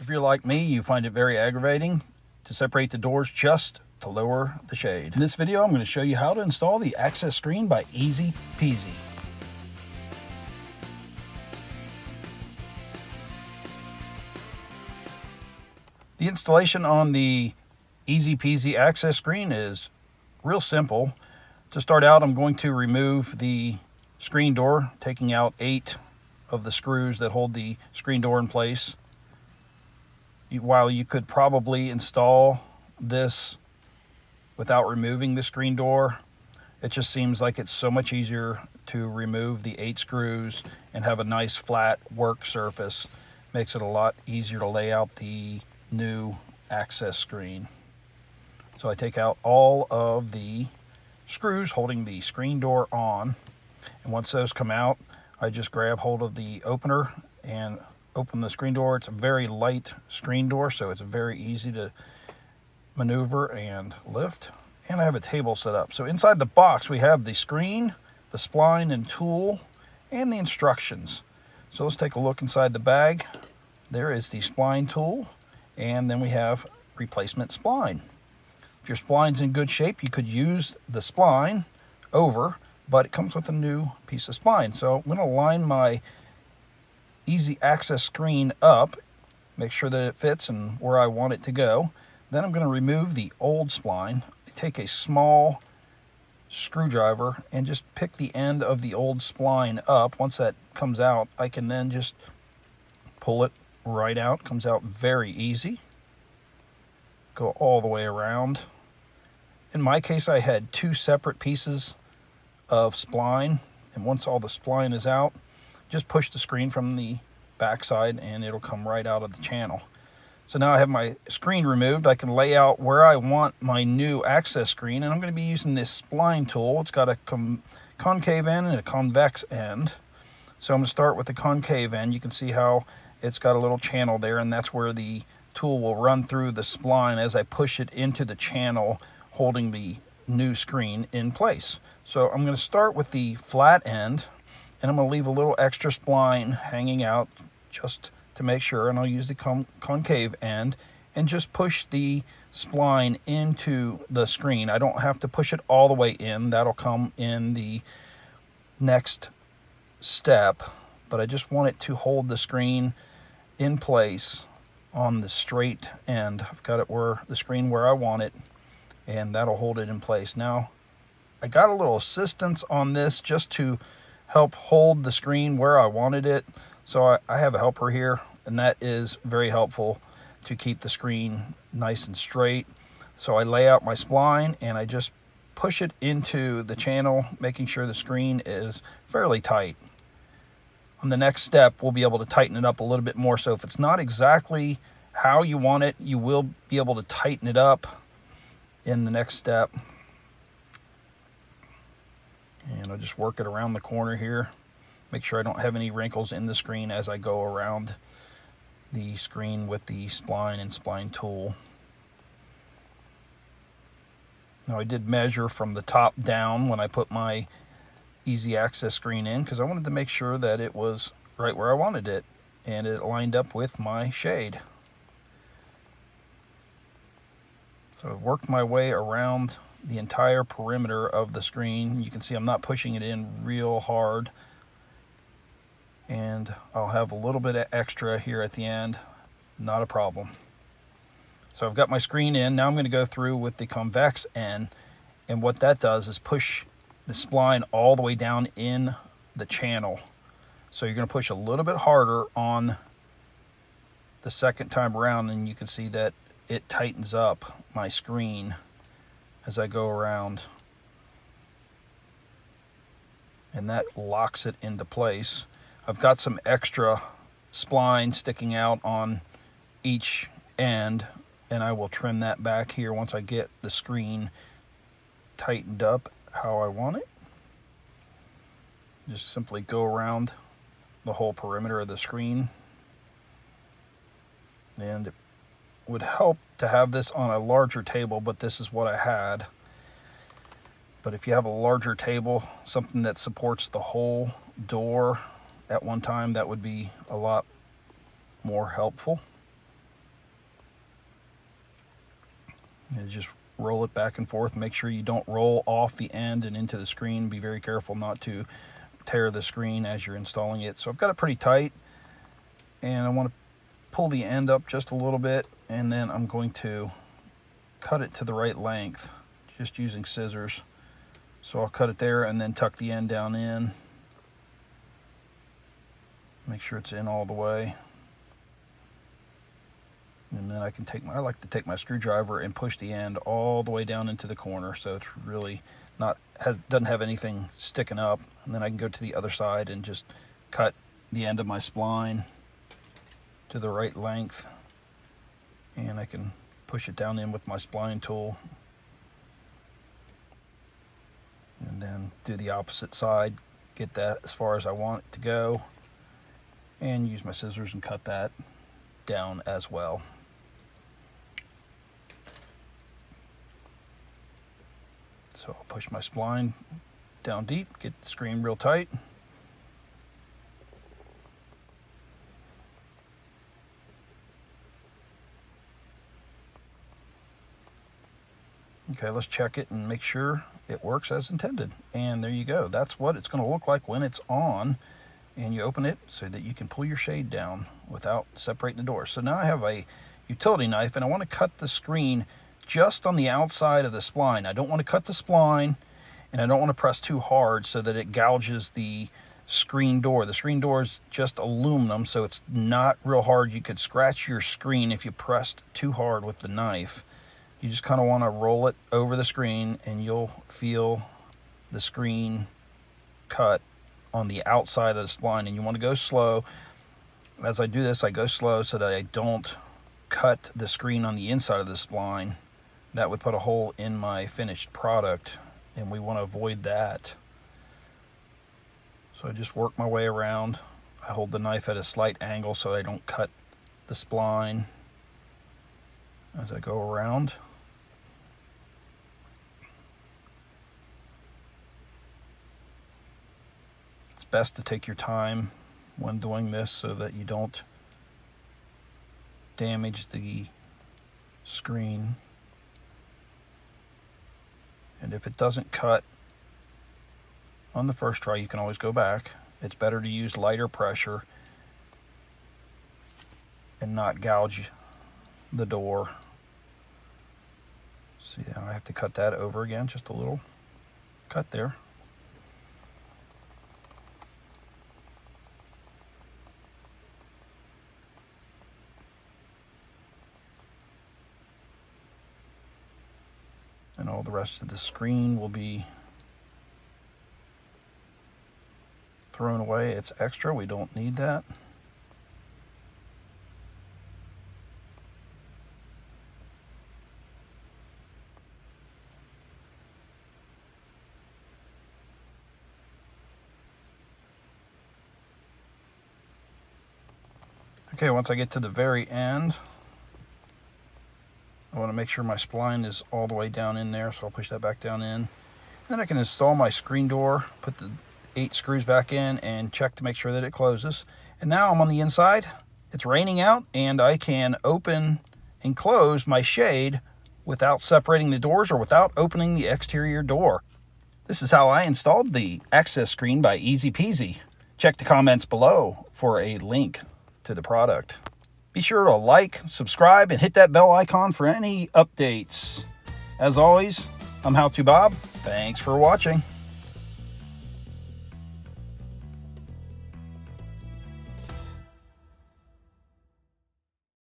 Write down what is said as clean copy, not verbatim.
If you're like me, you find it very aggravating to separate the doors just to lower the shade. In this video, I'm going to show you how to install the access screen by Easy Peasy. The installation on the Easy Peasy access screen is real simple. To start out, I'm going to remove the screen door, taking out 8 of the screws that hold the screen door in place. While you could probably install this without removing the screen door, it just seems like it's so much easier to remove the 8 screws and have a nice flat work surface. Makes it a lot easier to lay out the new access screen. So I take out all of the screws holding the screen door on, and once those come out, I just grab hold of the opener and open the screen door. It's a very light screen door, so it's very easy to maneuver and lift. And I have a table set up. So inside the box we have the screen, the spline and tool, and the instructions. So let's take a look inside the bag. There is the spline tool, and then we have replacement spline. If your spline's in good shape, you could use the spline over, but it comes with a new piece of spline. So I'm going to line my Easy Access screen up, make sure that it fits and where I want it to go. Then I'm going to remove the old spline. Take a small screwdriver and just pick the end of the old spline up. Once that comes out, I can then just pull it right out. Comes out very easy. Go all the way around. In my case, I had 2 separate pieces of spline, and once all the spline is out, just push the screen from the back side and it'll come right out of the channel. So now I have my screen removed. I can lay out where I want my new access screen, and I'm going to be using this spline tool. It's got a concave end and a convex end. So I'm going to start with the concave end. You can see how it's got a little channel there, and that's where the tool will run through the spline as I push it into the channel holding the new screen in place. So I'm going to start with the flat end, and I'm going to leave a little extra spline hanging out just to make sure, and I'll use the concave end and just push the spline into the screen. I don't have to push it all the way in. That'll come in the next step, but I just want it to hold the screen in place on the straight end. I've got it where the screen where I want it, and that'll hold it in place. Now I got a little assistance on this just to help hold the screen where I wanted it. So I have a helper here, and that is very helpful to keep the screen nice and straight. So I lay out my spline and I just push it into the channel, making sure the screen is fairly tight. On the next step, we'll be able to tighten it up a little bit more. So if it's not exactly how you want it, you will be able to tighten it up in the next step. And I'll just work it around the corner here. Make sure I don't have any wrinkles in the screen as I go around the screen with the spline and spline tool. Now I did measure from the top down when I put my Easy Access screen in, because I wanted to make sure that it was right where I wanted it and it lined up with my shade. So I've worked my way around the entire perimeter of the screen. You can see I'm not pushing it in real hard, and I'll have a little bit of extra here at the end, not a problem. So I've got my screen in. Now I'm going to go through with the convex end, and what that does is push the spline all the way down in the channel. So you're going to push a little bit harder on the second time around, and you can see that it tightens up my screen as I go around, and that locks it into place. I've got some extra spline sticking out on each end, and I will trim that back here once I get the screen tightened up how I want it. Just simply go around the whole perimeter of the screen, and it would help to have this on a larger table, but this is what I had. But if you have a larger table, something that supports the whole door at one time, that would be a lot more helpful. And just roll it back and forth. Make sure you don't roll off the end and into the screen. Be very careful not to tear the screen as you're installing it. So I've got it pretty tight, and I want to pull the end up just a little bit, and then I'm going to cut it to the right length just using scissors. So I'll cut it there and then tuck the end down in. Make sure it's in all the way. And then I like to take my screwdriver and push the end all the way down into the corner, so it's really doesn't have anything sticking up. And then I can go to the other side and just cut the end of my spline to the right length, and I can push it down in with my spline tool, and then do the opposite side, get that as far as I want it to go, and use my scissors and cut that down as well. So I'll push my spline down deep, get the screen real tight. Okay, let's check it and make sure it works as intended. And there you go. That's what it's going to look like when it's on. And you open it so that you can pull your shade down without separating the door. So now I have a utility knife, and I want to cut the screen just on the outside of the spline. I don't want to cut the spline, and I don't want to press too hard so that it gouges the screen door. The screen door is just aluminum, so it's not real hard. You could scratch your screen if you pressed too hard with the knife. You just kind of want to roll it over the screen, and you'll feel the screen cut on the outside of the spline. And you want to go slow. As I do this, I go slow so that I don't cut the screen on the inside of the spline. That would put a hole in my finished product, and we want to avoid that. So I just work my way around. I hold the knife at a slight angle so I don't cut the spline as I go around. It's best to take your time when doing this so that you don't damage the screen. And if it doesn't cut on the first try, you can always go back. It's better to use lighter pressure and not gouge the door. See, now I have to cut that over again, just a little cut there. And all the rest of the screen will be thrown away. It's extra, we don't need that. Okay, once I get to the very end, I want to make sure my spline is all the way down in there, so I'll push that back down in. Then I can install my screen door, put the 8 screws back in, and check to make sure that it closes. And now I'm on the inside. It's raining out, and I can open and close my shade without separating the doors or without opening the exterior door. This is how I installed the access screen by Easy Peasy. Check the comments below for a link to the product. Be sure to like, subscribe, and hit that bell icon for any updates. As always, I'm How To Bob. Thanks for watching.